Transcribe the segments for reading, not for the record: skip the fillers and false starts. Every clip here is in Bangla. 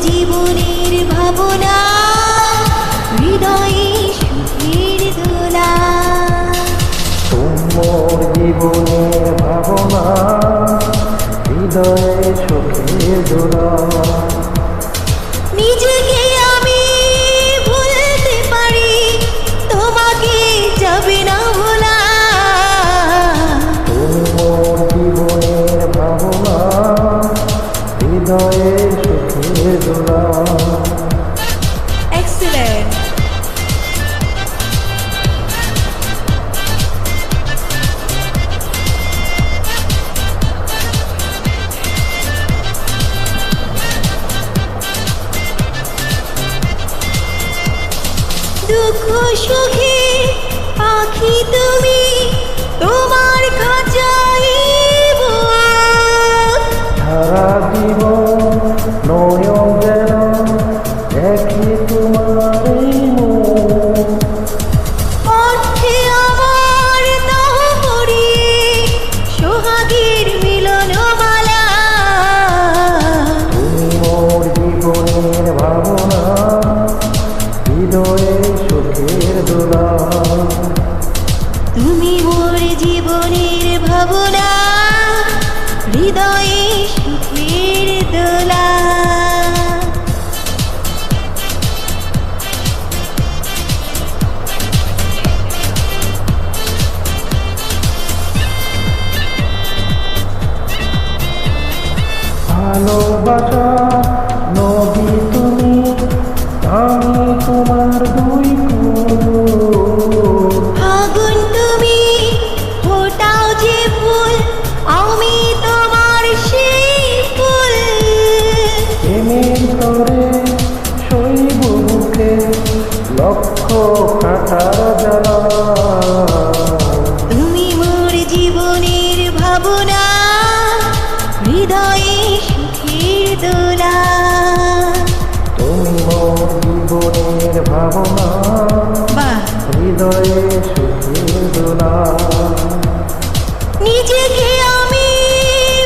জীবনের ভাবনা, হৃদয়ে সুখের দোলা। তোমার জীবনের ভাবনা, হৃদয়ে সুখের দোলা। নিজেকে আমি ভুলতে পারি, তোমাকে যাবে না ভোলা। তোমার জীবনের ভাবনা, হৃদয়ে সুখের দোলা। এক্সেলেন্ট। দুঃখ সুখে পাখি তুমি, তোমার খাঁচাই বুক। সারা জীবন নয়ন যেন দেখি তোমার এই মুখ। অর্থে আমার দাহ পড়িয়ে সোহাগের মিলনমালা। তুমি মোর জীবনের ভাবনা, হৃদয়ে সুখের দোলা। তুমি মোর জীবনের ভাবনা, হৃদয়ে সুখের দোলা। ভালোবাসা নবী তুমি, আমি তোমার দুই কুল। ফাগুন তুমি, ফোটাও যে ফুল, আমি তোমার সেই ফুল। প্রেমের তরে শৈব বুকে লক্ষ কাটার জ্বালা। তুমি মোর জীবনের ভাবনা, হৃদয়ে সুখের দোলা। তুমি মোর জীবনের ভাবনা, বাহ! হৃদয়ে সুখের দোলা। নিজেকে আমি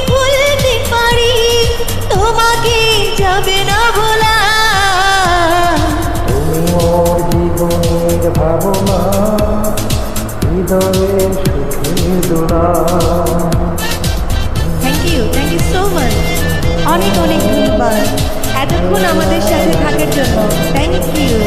ভুলতে পারি, তোমাকে যাবে না ভোলা। তুমি মোর জীবনের ভাবনা, হৃদয়ে সুখের দোলা। Thank you so much. অনেক অনেক ধন্যবাদ এতক্ষণ আমাদের সাথে থাকার জন্য। Thank you.